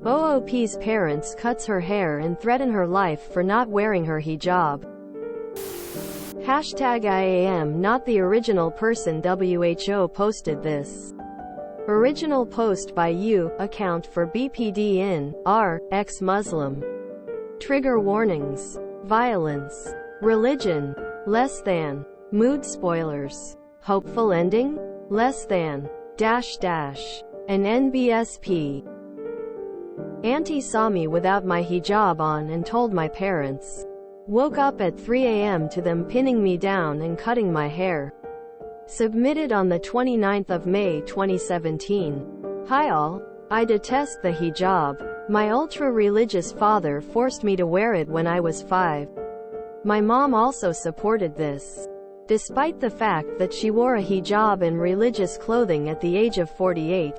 OOP's parents cuts her hair and threaten her life for not wearing her hijab. Hashtag I am not the original person. WHO posted this. Original post by U, account for BPD in, R, ex-Muslim. Trigger warnings. Violence. Religion. Less than. Mood spoilers. Hopeful ending? Less than. An NBSP. Auntie saw me without my hijab on and told my parents. Woke up at 3 a.m. to them pinning me down and cutting my hair. Submitted on the 29th of May 2017. Hi all. I detest the hijab. My ultra-religious father forced me to wear it when I was 5. My mom also supported this, despite the fact that she wore a hijab and religious clothing at the age of 48.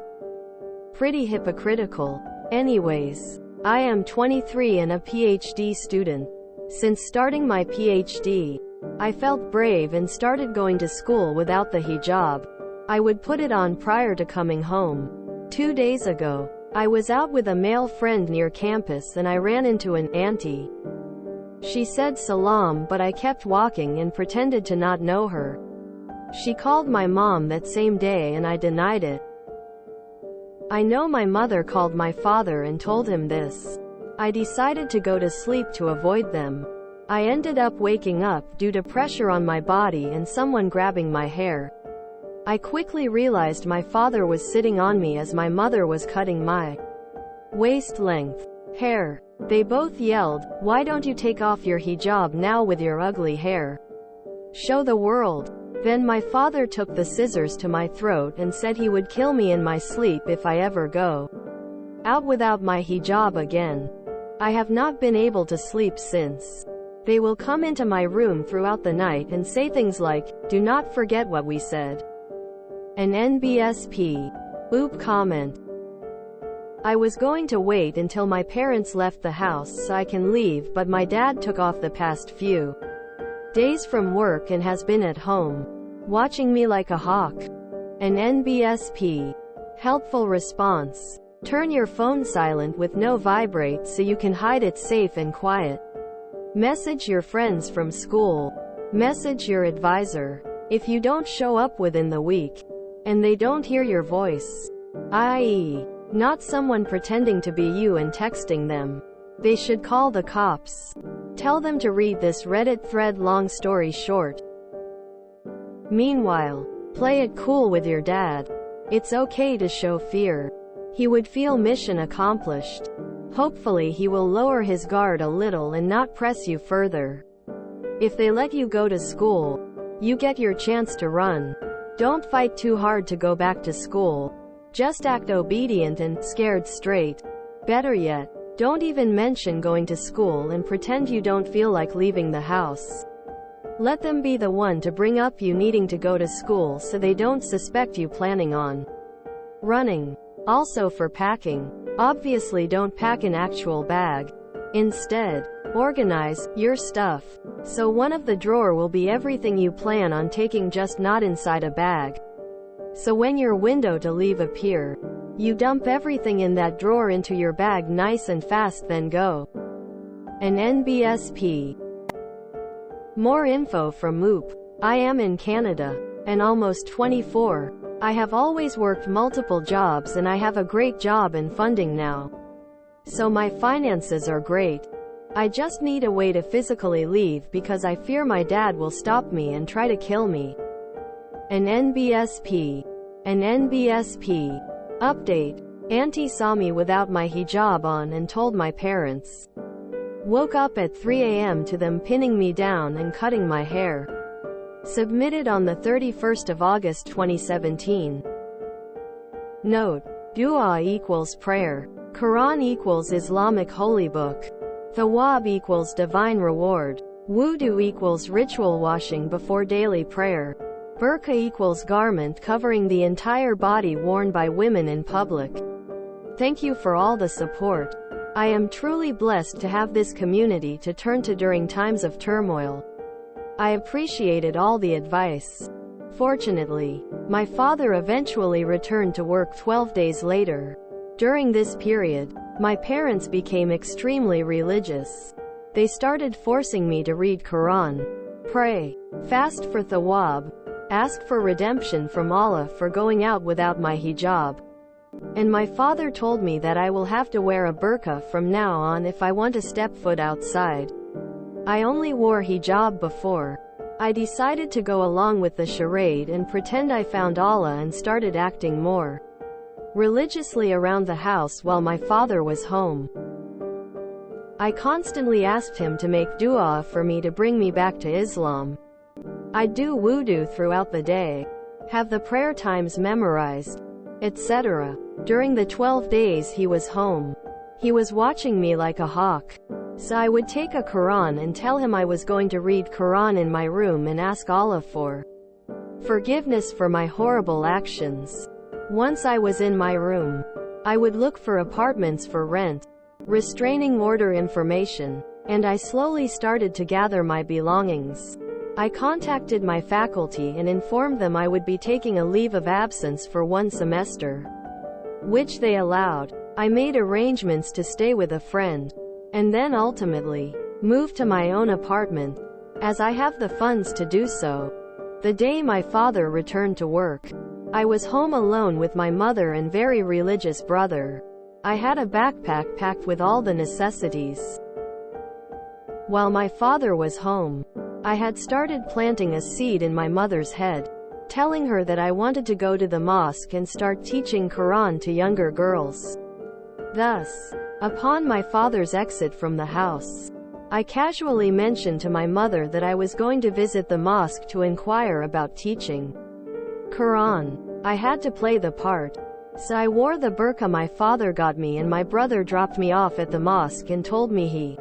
Pretty hypocritical. Anyways, I am 23 and a PhD student. Since starting my PhD, I felt brave and started going to school without the hijab. I would put it on prior to coming home. 2 days ago, I was out with a male friend near campus and I ran into an auntie. She said salam, but I kept walking and pretended to not know her. She called my mom that same day and I denied it. I know my mother called my father and told him this. I decided to go to sleep to avoid them. I ended up waking up due to pressure on my body and someone grabbing my hair. I quickly realized my father was sitting on me as my mother was cutting my waist-length hair. They both yelled, "Why don't you take off your hijab now with your ugly hair? Show the world." Then my father took the scissors to my throat and said he would kill me in my sleep if I ever go out without my hijab again. I have not been able to sleep since. They will come into my room throughout the night and say things like, "Do not forget what we said." An NBSP. Oop comment. I was going to wait until my parents left the house so I can leave, but my dad took off the past few days from work and has been at home, watching me like a hawk. An NBSP. Helpful response. Turn your phone silent with no vibrate so you can hide it safe and quiet. Message your friends from school. Message your advisor. If you don't show up within the week, and they don't hear your voice, i.e., not someone pretending to be you and texting them, they should call the cops. Tell them to read this Reddit thread. Long story short. Meanwhile, play it cool with your dad. It's okay to show fear. He would feel mission accomplished. Hopefully he will lower his guard a little and not press you further. If they let you go to school, you get your chance to run. Don't fight too hard to go back to school. Just act obedient and scared straight. Better yet, don't even mention going to school and pretend you don't feel like leaving the house. Let them be the one to bring up you needing to go to school so they don't suspect you planning on running. Also for packing, obviously don't pack an actual bag. Instead, organize your stuff so one of the drawer will be everything you plan on taking, just not inside a bag. So when your window to leave appear, you dump everything in that drawer into your bag nice and fast, then go. An NBSP. More info from OOP. I am in Canada and almost 24. I have always worked multiple jobs and I have a great job and funding now. So my finances are great. I just need a way to physically leave because I fear my dad will stop me and try to kill me. An NBSP. An NBSP. Update. Auntie saw me without my hijab on and told my parents. Woke up at 3 a.m. to them pinning me down and cutting my hair. Submitted on the 31st of August 2017. Note. Dua equals prayer. Quran equals Islamic holy book. Thawab equals divine reward. Wudu equals ritual washing before daily prayer. Burqa equals garment covering the entire body worn by women in public. Thank you for all the support. I am truly blessed to have this community to turn to during times of turmoil. I appreciated all the advice. Fortunately, my father eventually returned to work 12 days later. During this period, My parents became extremely religious. They started forcing me to read Quran, pray, fast for thawab, ask for redemption from Allah for going out without my hijab. And my father told me that I will have to wear a burqa from now on if I want to step foot outside. I only wore hijab before. I decided to go along with the charade and pretend I found Allah and started acting more religiously around the house while my father was home. I constantly asked him to make dua for me to bring me back to Islam. I'd do wudu throughout the day, have the prayer times memorized, etc. During the 12 days he was home, he was watching me like a hawk. So I would take a Quran and tell him I was going to read Quran in my room and ask Allah for forgiveness for my horrible actions. Once I was in my room, I would look for apartments for rent, restraining order information, and I slowly started to gather my belongings. I contacted my faculty and informed them I would be taking a leave of absence for 1 semester, which they allowed. I made arrangements to stay with a friend, and then ultimately moved to my own apartment, as I have the funds to do so. The day my father returned to work, I was home alone with my mother and very religious brother. I had a backpack packed with all the necessities. While my father was home, I had started planting a seed in my mother's head, telling her that I wanted to go to the mosque and start teaching Quran to younger girls. Thus, upon my father's exit from the house, I casually mentioned to my mother that I was going to visit the mosque to inquire about teaching Quran. I had to play the part, so I wore the burqa my father got me, and my brother dropped me off at the mosque and told me he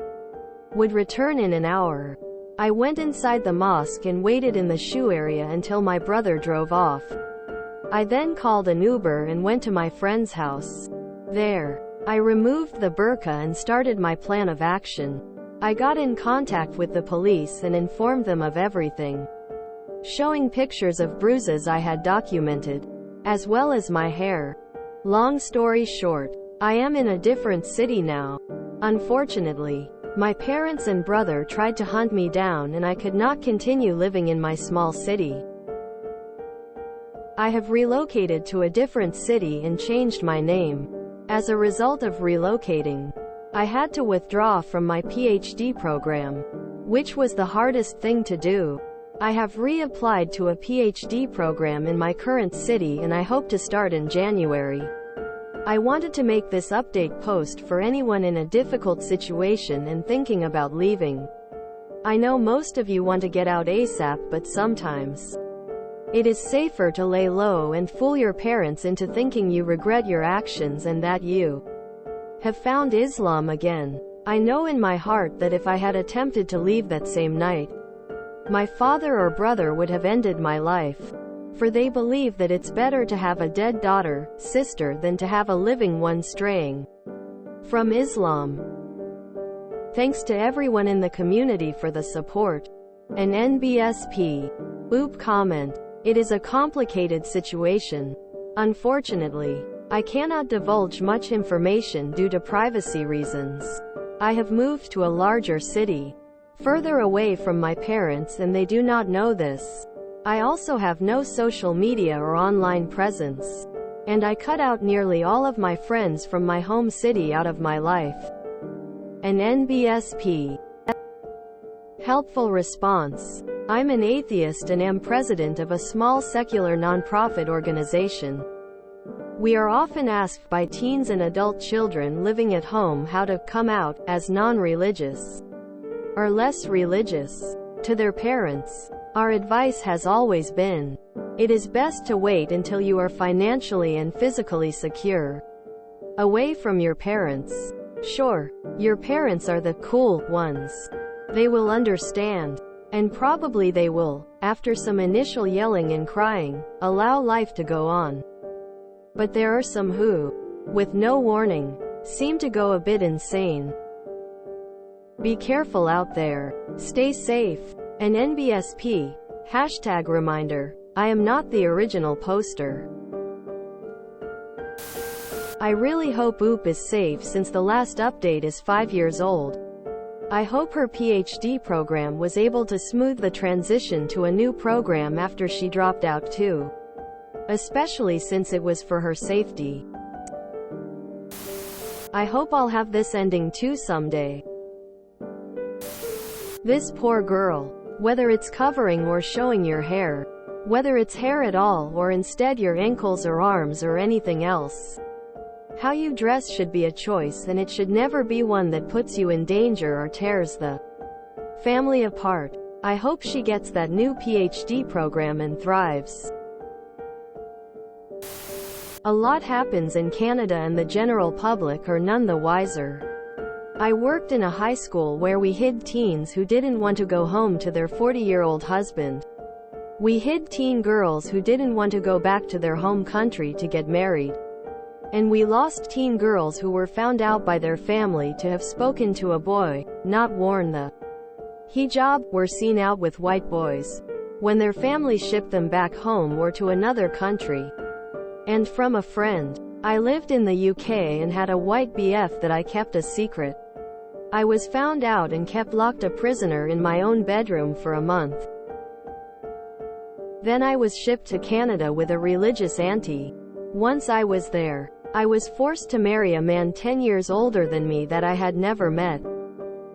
would return in an hour. I went inside the mosque and waited in the shoe area until my brother drove off. I then called an Uber and went to my friend's house. There, I removed the burqa and started my plan of action. I got in contact with the police and informed them of everything, showing pictures of bruises I had documented, as well as my hair. Long story short, I am in a different city now. Unfortunately, my parents and brother tried to hunt me down and I could not continue living in my small city. I have relocated to a different city and changed my name. As a result of relocating, I had to withdraw from my PhD program, which was the hardest thing to do. I have reapplied to a PhD program in my current city and I hope to start in January. I wanted to make this update post for anyone in a difficult situation and thinking about leaving. I know most of you want to get out ASAP, but sometimes it is safer to lay low and fool your parents into thinking you regret your actions and that you have found Islam again. I know in my heart that if I had attempted to leave that same night, my father or brother would have ended my life. For they believe that it's better to have a dead daughter, sister than to have a living one straying from Islam. Thanks to everyone in the community for the support. An NBSP. Oop comment. It is a complicated situation. Unfortunately, I cannot divulge much information due to privacy reasons. I have moved to a larger city, further away from my parents, and they do not know this. I also have no social media or online presence, and I cut out nearly all of my friends from my home city out of my life. An NBSP. Helpful response. I'm an atheist and am president of a small secular nonprofit organization. We are often asked by teens and adult children living at home how to come out as non-religious or less religious to their parents. Our advice has always been, it is best to wait until you are financially and physically secure, away from your parents. Sure, your parents are the cool ones. They will understand. And probably they will, after some initial yelling and crying, allow life to go on. But there are some who, with no warning, seem to go a bit insane. Be careful out there. Stay safe. An NBSP. #reminder. I am not the original poster. I really hope Oop is safe since the last update is 5 years old. I hope her PhD program was able to smooth the transition to a new program after she dropped out too. Especially since it was for her safety. I hope I'll have this ending too someday. This poor girl. Whether it's covering or showing your hair. Whether it's hair at all or instead your ankles or arms or anything else. How you dress should be a choice, and it should never be one that puts you in danger or tears the family apart. I hope she gets that new PhD program and thrives. A lot happens in Canada and the general public are none the wiser. I worked in a high school where we hid teens who didn't want to go home to their 40-year-old husband. We hid teen girls who didn't want to go back to their home country to get married. And we lost teen girls who were found out by their family to have spoken to a boy, not worn the hijab, were seen out with white boys, when their family shipped them back home or to another country. And from a friend. I lived in the UK and had a white BF that I kept a secret. I was found out and kept locked a prisoner in my own bedroom for a month. Then I was shipped to Canada with a religious auntie. Once I was there, I was forced to marry a man 10 years older than me that I had never met.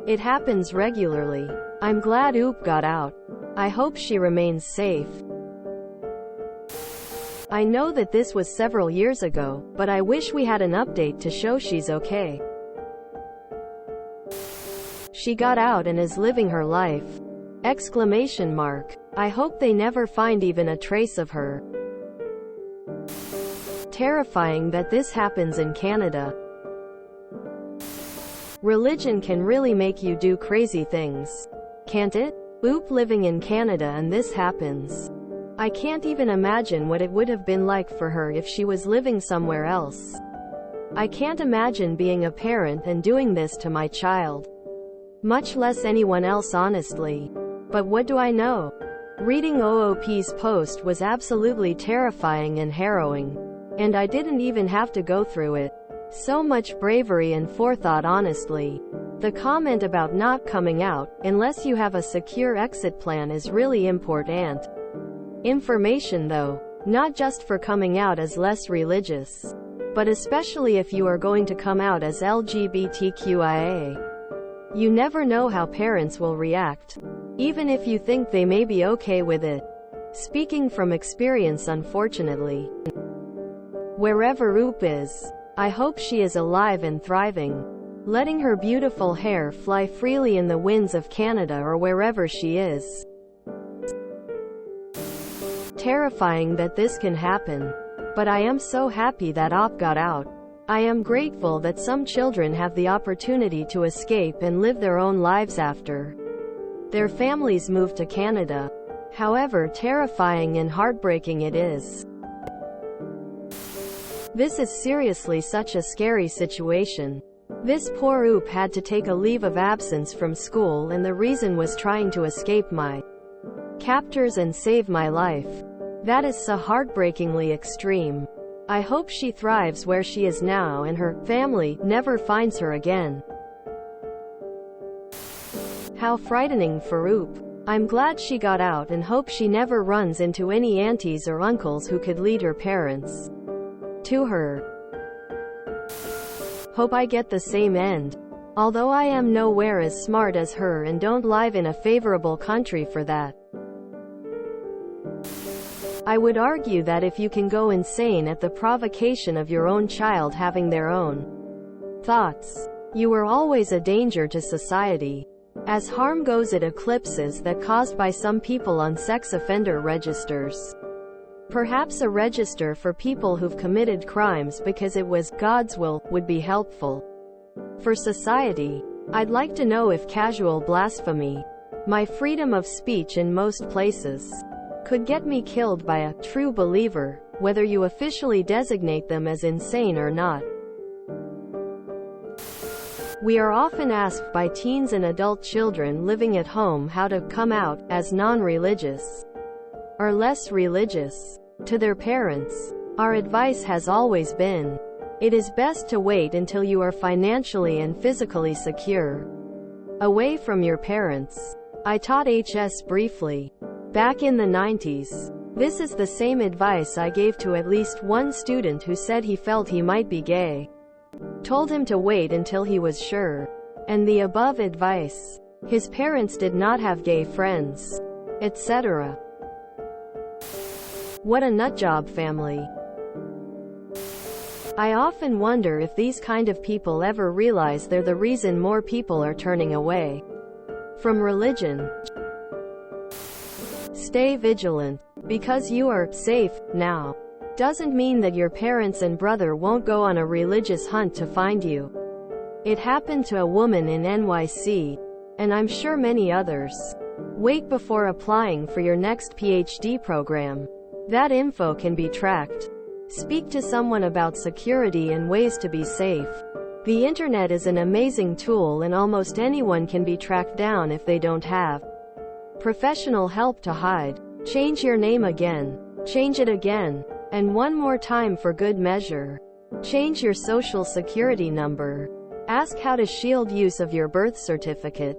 It happens regularly. I'm glad Oop got out. I hope she remains safe. I know that this was several years ago, but I wish we had an update to show she's okay. She got out and is living her life. Exclamation mark. I hope they never find even a trace of her. Terrifying that this happens in Canada. Religion can really make you do crazy things. Can't it? Oop living in Canada and this happens. I can't even imagine what it would have been like for her if she was living somewhere else. I can't imagine being a parent and doing this to my child. Much less anyone else, honestly. But what do I know? Reading OOP's post was absolutely terrifying and harrowing. And I didn't even have to go through it. So much bravery and forethought, honestly. The comment about not coming out, unless you have a secure exit plan, is really important. Information though, not just for coming out as less religious, but especially if you are going to come out as LGBTQIA. You never know how parents will react, even if you think they may be okay with it. Speaking from experience, unfortunately. Wherever Oop is, I hope she is alive and thriving, letting her beautiful hair fly freely in the winds of Canada or wherever she is. Terrifying that this can happen. But I am so happy that Oop got out. I am grateful that some children have the opportunity to escape and live their own lives after their families move to Canada. However terrifying and heartbreaking it is. This is seriously such a scary situation. This poor Oop had to take a leave of absence from school, and the reason was trying to escape my captors and save my life. That is so heartbreakingly extreme. I hope she thrives where she is now and her family never finds her again. How frightening for Oop. I'm glad she got out and hope she never runs into any aunties or uncles who could lead her parents to her. Hope I get the same end. Although I am nowhere as smart as her and don't live in a favorable country for that. I would argue that if you can go insane at the provocation of your own child having their own thoughts, you are always a danger to society. As harm goes, it eclipses that caused by some people on sex offender registers. Perhaps a register for people who've committed crimes because it was God's will would be helpful for society. I'd like to know if casual blasphemy, my freedom of speech in most places, could get me killed by a true believer, whether you officially designate them as insane or not. We are often asked by teens and adult children living at home how to come out as non-religious or less religious to their parents. Our advice has always been, It is best to wait until you are financially and physically secure. Away from your parents. I taught HS briefly. Back in the 90s. This is the same advice I gave to at least one student who said he felt he might be gay. Told him to wait until he was sure. And the above advice. His parents did not have gay friends. Etc. What a nutjob family. I often wonder if these kind of people ever realize they're the reason more people are turning away from religion. Stay vigilant. Because you are safe now doesn't mean that your parents and brother won't go on a religious hunt to find you. It happened to a woman in NYC, and I'm sure many others. Wait before applying for your next PhD program. That info can be tracked. Speak to someone about security and ways to be safe. The internet is an amazing tool and almost anyone can be tracked down if they don't have professional help to hide. Change your name again. Change it again. And one more time for good measure. Change your social security number. Ask how to shield use of your birth certificate.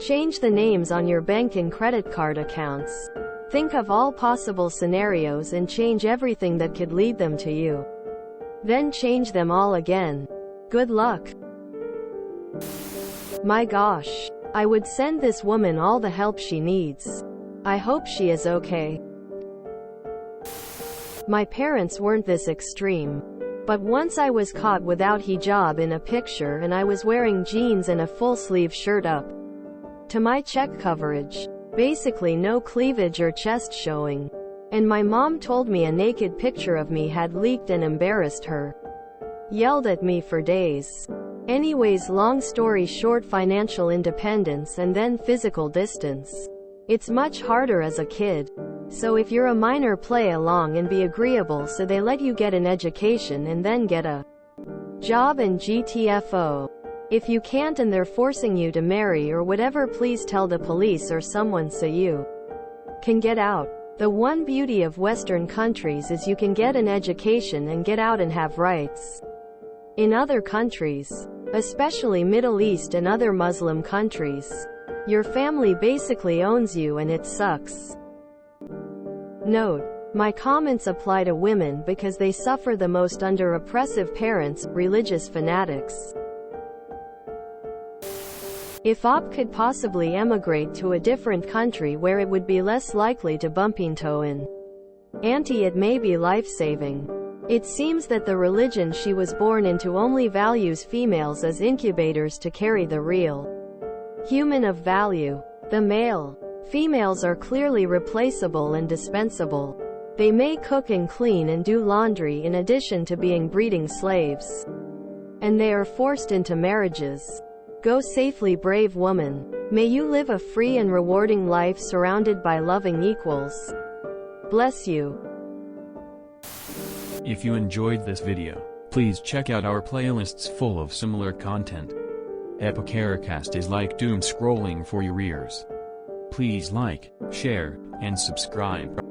Change the names on your bank and credit card accounts. Think of all possible scenarios and change everything that could lead them to you. Then change them all again. Good luck. My gosh. I would send this woman all the help she needs. I hope she is okay. My parents weren't this extreme. But once I was caught without hijab in a picture and I was wearing jeans and a full-sleeve shirt up to my check coverage. Basically no cleavage or chest showing. And my mom told me a naked picture of me had leaked and embarrassed her. Yelled at me for days. Anyways, long story short, financial independence and then physical distance. It's much harder as a kid. So if you're a minor, play along and be agreeable so they let you get an education and then get a job and GTFO. If you can't and they're forcing you to marry or whatever, please tell the police or someone so you can get out. The one beauty of Western countries is you can get an education and get out and have rights. In other countries, especially Middle East and other Muslim countries, your family basically owns you and it sucks. Note: my comments apply to women because they suffer the most under oppressive parents, religious fanatics. If OP could possibly emigrate to a different country where it would be less likely to bump into an auntie, it may be life-saving. It seems that the religion she was born into only values females as incubators to carry the real human of value, the male. Females are clearly replaceable and dispensable. They may cook and clean and do laundry in addition to being breeding slaves. And they are forced into marriages. Go safely, brave woman. May you live a free and rewarding life surrounded by loving equals. Bless you. If you enjoyed this video, please check out our playlists full of similar content. Epicaricast is like doom scrolling for your ears. Please like, share, and subscribe.